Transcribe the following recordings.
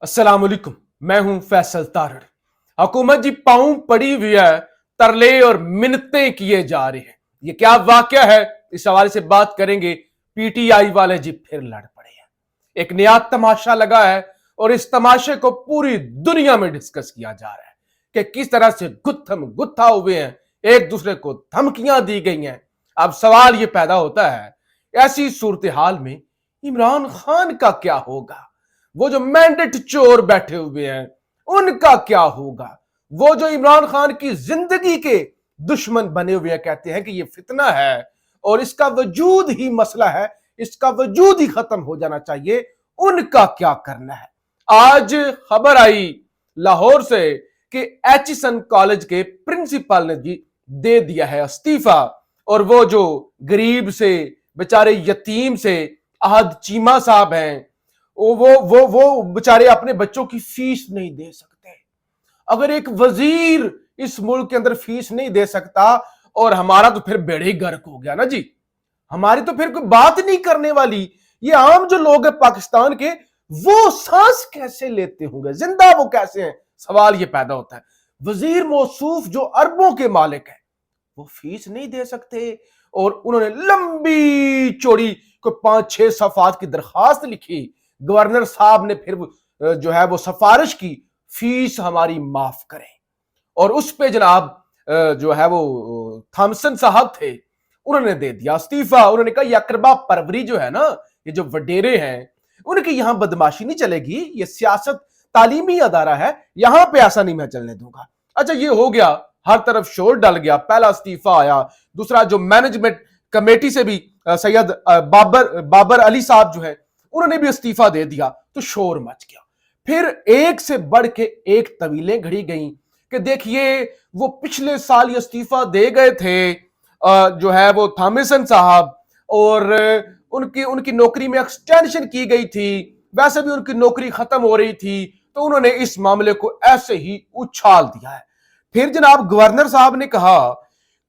अस्सलाम वालेकुम। मैं हूं फैसल तारड़। हुकूमत जी पांव पड़ी हुई है, तरले और मिन्नतें किए जा रहे हैं। ये क्या वाकया है, इस हवाले से बात करेंगे। पीटीआई वाले जी फिर लड़ पड़े हैं। एक नया तमाशा लगा है और इस तमाशे को पूरी दुनिया में डिस्कस किया जा रहा है कि किस तरह से गुत्थम गुत्था हुए हैं, एक दूसरे को धमकियां दी गई हैं। अब सवाल यह पैदा होता है, ऐसी सूरत हाल में इमरान खान का क्या होगा? वो जो मैंडेट चोर बैठे हुए हैं उनका क्या होगा? वो जो इमरान खान की जिंदगी के दुश्मन बने हुए हैं, कहते हैं कि ये फितना है और इसका वजूद ही मसला है, इसका वजूद ही खत्म हो जाना चाहिए, उनका क्या करना है? आज खबर आई लाहौर से कि एचिसन कॉलेज के प्रिंसिपल ने जी दे दिया है इस्तीफा। और वो जो गरीब से बेचारे यतीम से अहद चीमा साहब हैं, वो बेचारे अपने बच्चों की फीस नहीं दे सकते। अगर एक वजीर इस मुल्क के अंदर फीस नहीं दे सकता, और हमारा तो फिर बेड़े ही गर्क हो गया ना जी। हमारी तो फिर कोई बात नहीं करने वाली। ये आम जो लोग हैं पाकिस्तान के, वो सांस कैसे लेते होंगे, जिंदा वो कैसे हैं? सवाल ये पैदा होता है। वजीर मौसूफ जो अरबों के मालिक है, वो फीस नहीं दे सकते और उन्होंने लंबी चौड़ी को 5-6 सफात की दरखास्त लिखी। गवर्नर साहब ने फिर जो है वो सिफारिश की, फीस हमारी माफ करें। और उस पे जनाब जो है वो थॉमसन साहब थे, उन्होंने दे दिया इस्तीफा। उन्होंने कहा ये अकरबा परवरी जो है ना, ये जो वडेरे हैं, उनकी यहां बदमाशी नहीं चलेगी, ये सियासत तालीमी अदारा है, यहां पे ऐसा नहीं मैं चलने दूंगा। अच्छा, ये हो गया, हर तरफ शोर डल गया, पहला इस्तीफा आया। दूसरा जो मैनेजमेंट कमेटी से भी सैयद बाबर अली साहब जो है, उन्होंने भी इस्तीफा दे दिया, तो शोर मच गया। फिर एक से बढ़ के एक तवीलें घड़ी गई कि देखिए वो पिछले साल ये इस्तीफा दे गए थे जो है वो थॉमसन साहब, और उनकी उनकी नौकरी में एक्सटेंशन की गई थी, वैसे भी उनकी नौकरी खत्म हो रही थी, तो उन्होंने इस मामले को ऐसे ही उछाल दिया है। फिर जनाब गवर्नर साहब ने कहा,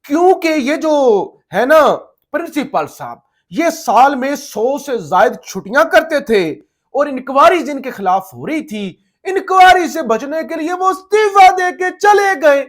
क्योंकि ये जो है ना प्रिंसिपल साहब, ये साल में 100 से ज्यादा छुट्टियां करते थे और इंक्वायरी जिनके खिलाफ हो रही थी, इंक्वायरी से बचने के लिए वो इस्तीफा दे के चले गए।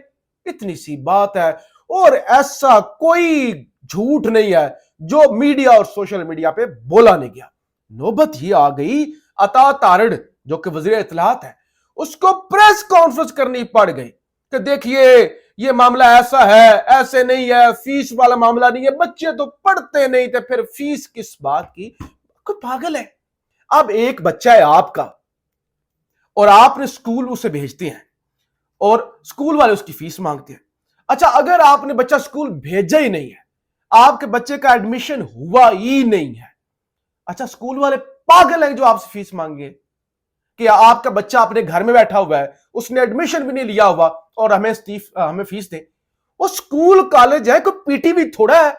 इतनी सी बात है, और ऐसा कोई झूठ नहीं है जो मीडिया और सोशल मीडिया पे बोला नहीं गया। नौबत ये आ गई, अता तारड़ जो कि वजीर इत्तलात है, उसको प्रेस कॉन्फ्रेंस करनी पड़ गई कि देखिए ये मामला ऐसा है, ऐसे नहीं है, फीस वाला मामला नहीं है, बच्चे तो पढ़ते नहीं थे, फिर फीस किस बात की? कोई पागल है? अब एक बच्चा है आपका और आपने स्कूल उसे भेजते हैं और स्कूल वाले उसकी फीस मांगते हैं। अच्छा, अगर आपने बच्चा स्कूल भेजा ही नहीं है, आपके बच्चे का एडमिशन हुआ ही नहीं है, अच्छा स्कूल वाले पागल हैं जो आपसे फीस मांगे कि आपका बच्चा अपने घर में बैठा हुआ है, उसने एडमिशन भी नहीं लिया हुआ और हमें फीस दे। वो स्कूल कॉलेज है, कोई पीटीवी थोड़ा है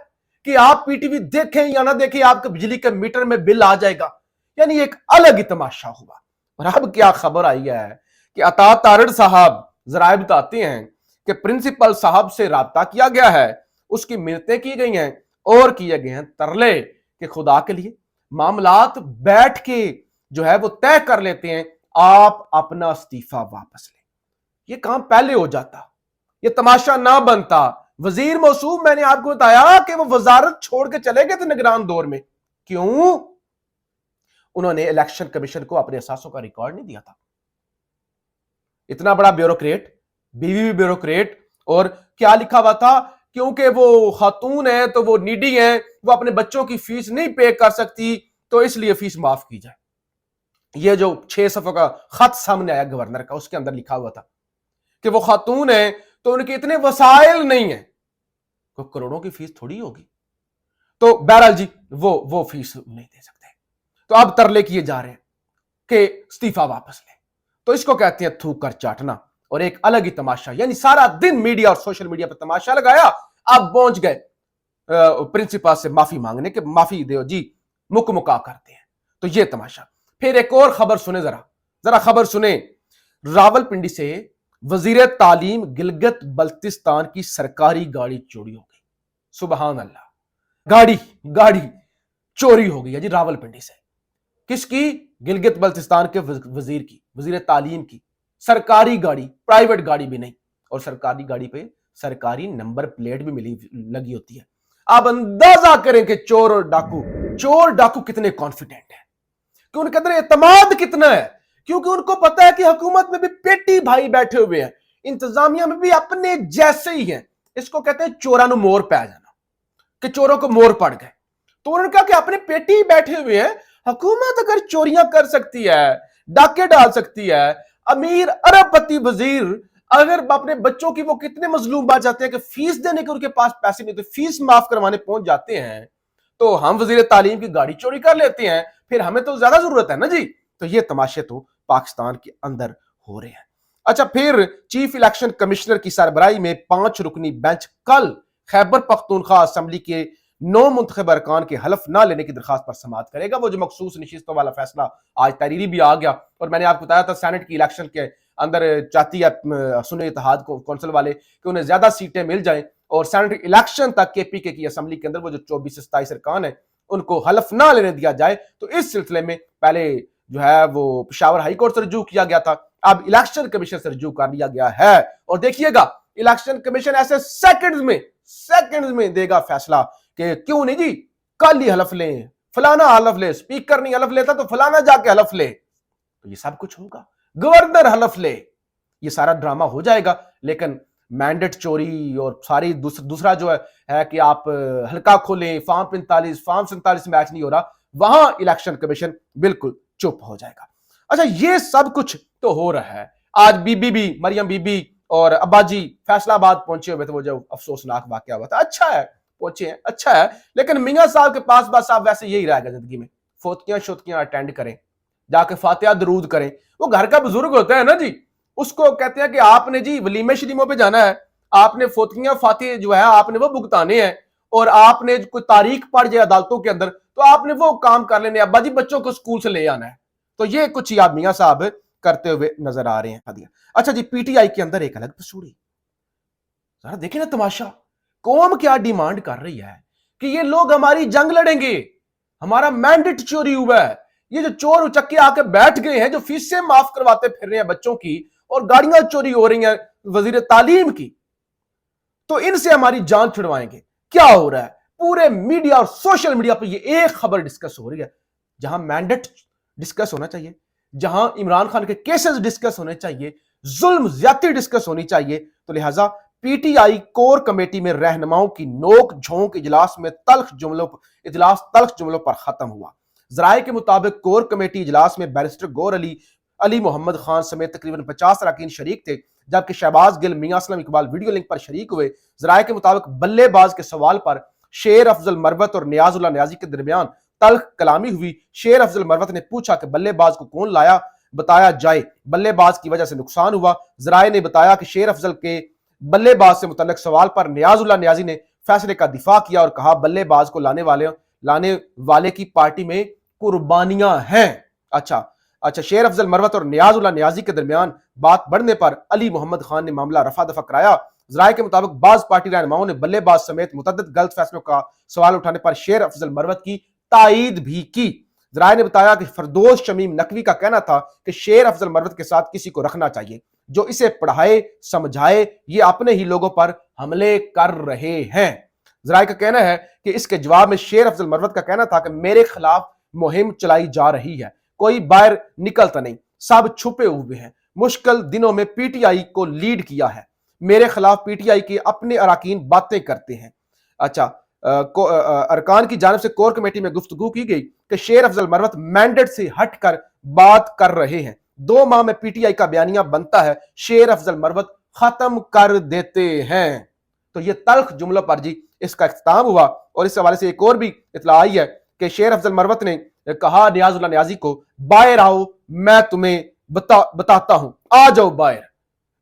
कि आप पीटीवी देखें या ना देखें आपके बिजली के मीटर में बिल आ जाएगा। यानी एक अलग ही तमाशा हुआ। और अब क्या खबर आई है कि अता तारड़ साहब जराए बताते हैं कि प्रिंसिपल साहब से राब्ता किया गया है, उसकी मिन्नतें की गई हैं और किए गए हैं तरले कि खुदा के लिए मामलात बैठ के जो है वो तय कर लेते हैं, आप अपना इस्तीफा वापस लें। ये काम पहले हो जाता, ये तमाशा ना बनता। वजीर मौसूफ, मैंने आपको बताया कि वो वजारत छोड़ के चले गए थे निगरान दौर में। क्यों? उन्होंने इलेक्शन कमीशन को अपने अहसासों का रिकॉर्ड नहीं दिया था। इतना बड़ा ब्यूरोक्रेट, बीवी भी ब्यूरोक्रेट, और क्या लिखा हुआ था? क्योंकि वो खातून है तो वो नीडी है, वो अपने बच्चों की फीस नहीं पे कर सकती, तो इसलिए फीस माफ की जाए। ये जो 6 सफ़ों का खत सामने आया गवर्नर का, उसके अंदर लिखा हुआ था कि वो खातून है तो उनके इतने वसाइल नहीं है, तो करोड़ों की फीस थोड़ी होगी, तो बहरहाल जी वो फीस नहीं दे सकते। तो अब तरले किए जा रहे हैं कि इस्तीफा वापस ले, तो इसको कहते हैं थूक कर चाटना। और एक अलग ही तमाशा, यानी सारा दिन मीडिया और सोशल मीडिया पर तमाशा लगाया, अब पहुंच गए प्रिंसिपल से माफी मांगने के, माफी दो जी, मुका करते हैं। तो ये तमाशा। फिर एक और खबर सुने, जरा खबर सुने। रावलपिंडी से वजीर तालीम गिलगित बल्तिस्तान की सरकारी गाड़ी चोरी हो गई। सुबहान अल्लाह, गाड़ी चोरी हो गई है जी रावलपिंडी से। किसकी? गिलगित बल्तिस्तान के वजीर की, वजीर तालीम की सरकारी गाड़ी, प्राइवेट गाड़ी भी नहीं, और सरकारी गाड़ी पे सरकारी नंबर प्लेट भी लगी होती है। आप अंदाजा करें कि चोर डाकू कितने कॉन्फिडेंट है, कि उनके अंदर एतमाद कितना है, क्योंकि उनको पता है कि हुकूमत में भी पेटी भाई बैठे हुए हैं, इंतजामिया में भी अपने जैसे ही हैं। इसको कहते हैं चोरानु मोर पै जाना, कि चोरों को मोर पड़ गए। तो उन्होंने कहा कि अपने पेटी बैठे हुए हैं, हुकूमत अगर चोरियां कर सकती है, डाके डाल सकती है, अमीर अरबपति वजीर अगर अपने बच्चों की, वो कितने मजलूम बात जाते हैं कि फीस देने के उनके पास पैसे नहीं, तो फीस माफ करवाने पहुंच जाते हैं, तो हम वजीर तालीम की गाड़ी चोरी कर लेते हैं, फिर हमें तो ज्यादा जरूरत है ना जी। तो ये तमाशे तो पाकिस्तान के अंदर हो रहे हैं। अच्छा, फिर चीफ इलेक्शन कमिश्नर की सरबराही में 5 रुकनी बेंच कल खैबर पख्तूनख्वा असेंबली के 9 मुंतखब अरकान के हलफ ना लेने की दरखास्त पर समाअत करेगा। वो जो मखसूस नशिस्तों वाला फैसला आज तहरीरी भी आ गया, और मैंने आपको बताया था सेनेट की इलेक्शन के अंदर चाहती है सुन्नी इत्तेहाद कौंसिल वाले कि उन्हें ज्यादा सीटें मिल जाएं, और सेनेट इलेक्शन तक केपीके की असेंबली के अंदर वो जो 24 से 27 अरकान है उनको हलफ ना लेने दिया जाए। तो इस सिलसिले में पहले जो है वो पेशावर हाई कोर्ट से रजू किया गया था, अब इलेक्शन कमीशन से रजू कर लिया गया है। और देखिएगा इलेक्शन कमीशन ऐसे सेकंड्स में देगा फैसला कि क्यों नहीं जी, कल ही हलफ लें, फलाना हलफ ले, स्पीकर नहीं हलफ लेता तो फलाना जाके हलफ ले, तो ये सब कुछ होगा, गवर्नर हलफ ले, ये सारा ड्रामा हो जाएगा। लेकिन मैंडेट चोरी और सारी दूसरा जो है कि आप हल्का खोलें, फॉर्म 45 फॉर्म 47 मैच नहीं हो रहा, वहां इलेक्शन कमीशन बिल्कुल चुप हो जाएगा। अच्छा, ये सब कुछ तो हो रहा है। आज बीबी भी, मरियम बीबी और अब्बाजी फैसलाबाद पहुंचे हुए थे, वो जो अफसोसनाक वाकया हुआ था, अच्छा है पहुंचे हैं, अच्छा है, लेकिन मियां साहब के पास बस आप वैसे यही रहेगा जिंदगी में, फोतकियां शोतकियां अटेंड करें, जाके फातिहा दरूद करें। वो घर का बुजुर्ग होता है ना जी, उसको कहते हैं कि आपने जी वलीमे शरीमों पे जाना है, आपने फोतकियां फातिहे जो है आपने वो भुगताने हैं, और आपने कोई तारीख पड़ जाए अदालतों के अंदर तो आपने वो काम कर लेने, अब्बा जी बच्चों को स्कूल से ले आना है। तो ये कुछ ही आप मियां साहब करते हुए नजर आ रहे हैं। अच्छा जी, पीटीआई के अंदर एक अलग पसूड़ी, जरा देखें ना तमाशा, कौम क्या डिमांड कर रही है कि ये लोग हमारी जंग लड़ेंगे, हमारा मैंडेट चोरी हुआ है, ये जो चोर उचक्के आके बैठ गए हैं, जो फीसें माफ करवाते फिर रहे हैं बच्चों की, और गाड़ियां चोरी हो रही हैं वजीर तालीम की, तो इनसे हमारी जान छुड़वाएंगे। क्या हो रहा है, पूरे मीडिया और सोशल मीडिया पर ये एक खबर डिस्कस हो रही है, जहां मैंडेट डिस्कस होना चाहिए, जहां इमरान खान के केसेस डिस्कस होने चाहिए, जुल्म ज्यादती डिस्कस होनी चाहिए, तो लिहाजा पीटीआई कोर कमेटी में रहनुमाओं की नोक झोंक इजलास तल्ख जुमलों पर खत्म हुआ। जराये के मुताबिक कोर कमेटी इजलास में बैरिस्टर गौर अली मोहम्मद खान समेत तकरीबन 50 अरकान शरीक थे, जबकि शहबाज गिल, मियां असलम इकबाल वीडियो लिंक पर शरीक हुए। जराये के मुताबिक बल्लेबाज के सवाल पर शेर अफजल मरवत और नियाजुल्लाह नियाजी के दरमियान तल्ख कलामी हुई। शेर अफजल मरवत ने पूछा कि बल्लेबाज को कौन लाया, बताया जाए, बल्लेबाज की वजह से नुकसान हुआ। जराये ने बताया कि शेर अफजल के बल्लेबाज से मुतल्लिक सवाल पर नियाजुल्लाह नियाजी ने फैसले का दिफा किया और कहा बल्लेबाज को लाने वाले की पार्टी में कुर्बानियां हैं। अच्छा, शेर अफजल मरवत और नियाजुल्लाह नियाजी के दरमियान बात बढ़ने पर अली मोहम्मद खान ने मामला रफा दफा कराया। जराये के मुताबिक बाज पार्टी रहनुमाओं ने बल्लेबाज समेत मुतअद्दिद गलत फैसलों का सवाल उठाने पर शेर अफजल मरवत की तायीद भी की। जराये ने बताया कि फरदोस शमीम नकवी का कहना था कि शेर अफजल मरवत के साथ किसी को रखना चाहिए जो इसे पढ़ाए समझाए, ये अपने ही लोगों पर हमले कर रहे हैं। जराये का कहना है कि इसके जवाब में शेर अफजल मरवत का कहना था कि मेरे खिलाफ मुहिम चलाई जा रही है, कोई बाहर निकलता नहीं, सब छुपे हुए हैं, मुश्किल दिनों में पीटीआई को लीड किया है, मेरे खिलाफ पीटीआई के अपने अरकान बातें करते हैं। अच्छा, अरकान की जानिब से कोर कमेटी में गुफ्तगू की गई कि शेर अफजल मरवत मैंडेट से हटकर बात कर रहे हैं। 2 माह में पीटीआई का बयानिया बनता है, शेर अफजल मरवत खत्म कर देते हैं। तो ये तल्ख जुमलों पर जी इसका इख्तिताम हुआ। और इस हवाले से एक और भी इत्तला आई है कि शेर अफजल मरवत ने कहा नियाजुल्लाह नियाजी को, बाहर आओ, मैं तुम्हें बताता हूं, आ जाओ बाहर,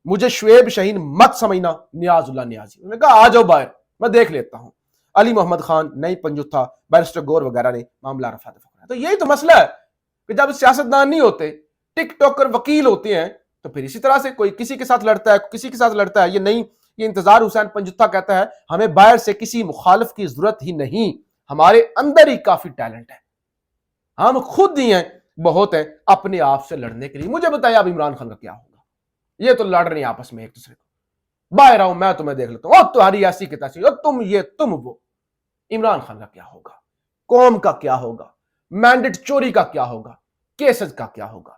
मुझे शुएब शाहीन मत समझना। नियाजुल्लाह नियाजी उन्होंने कहा आ जाओ बाहर, मैं देख लेता हूं। अली मोहम्मद खान, नई पंजुथा, बैरिस्टर गौर वगैरह ने मामला रफा दफा कराया। तो यही तो मसला है कि जब सियासतदान नहीं होते, टिकटॉकर वकील होते हैं, तो फिर इसी तरह से कोई किसी के साथ लड़ता है, किसी के साथ लड़ता है। ये नहीं, ये इंतजार हुसैन पंजुथा कहता है हमें बाहर से किसी मुखालिफ की जरूरत ही नहीं, हमारे अंदर ही काफी टैलेंट है, हम खुद ही हैं بہت ہیں اپنے آپ سے لڑنے کے لیے. مجھے بتایا اب عمران خان کا کیا ہوگا؟ یہ تو لڑ رہے ہیں آپس میں ایک دوسرے کو. باہر آؤں میں تمہیں دیکھ لیتا ہوں، اور تمہاری ایسی کی تیسی، اور تم یہ تم وہ. عمران خان کا کیا ہوگا؟ قوم کا کیا ہوگا؟ مینڈیٹ چوری کا کیا ہوگا؟ کیسز کا کیا ہوگا؟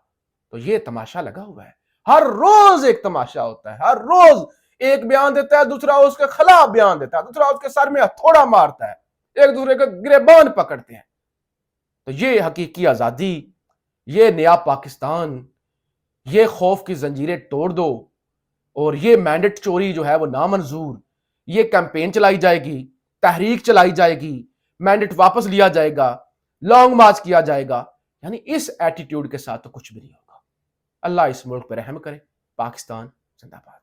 تو یہ تماشا لگا ہوا ہے. ہر روز ایک تماشا ہوتا ہے، ہر روز ایک بیان دیتا ہے، دوسرا اس کے خلاف بیان دیتا ہے، دوسرا اس کے سر میں ہتھوڑا مارتا ہے، ایک دوسرے کے گریبان پکڑتے ہیں. تو یہ حقیقی آزادی، یہ نیا پاکستان، یہ خوف کی زنجیریں توڑ دو، اور یہ مینڈیٹ چوری جو ہے وہ نامنظور. یہ کیمپین چلائی جائے گی، تحریک چلائی جائے گی، مینڈیٹ واپس لیا جائے گا، لانگ مارچ کیا جائے گا. یعنی اس ایٹیٹیوڈ کے ساتھ تو کچھ بھی نہیں ہوگا. اللہ اس ملک پہ رحم کرے. پاکستان زندہ باد.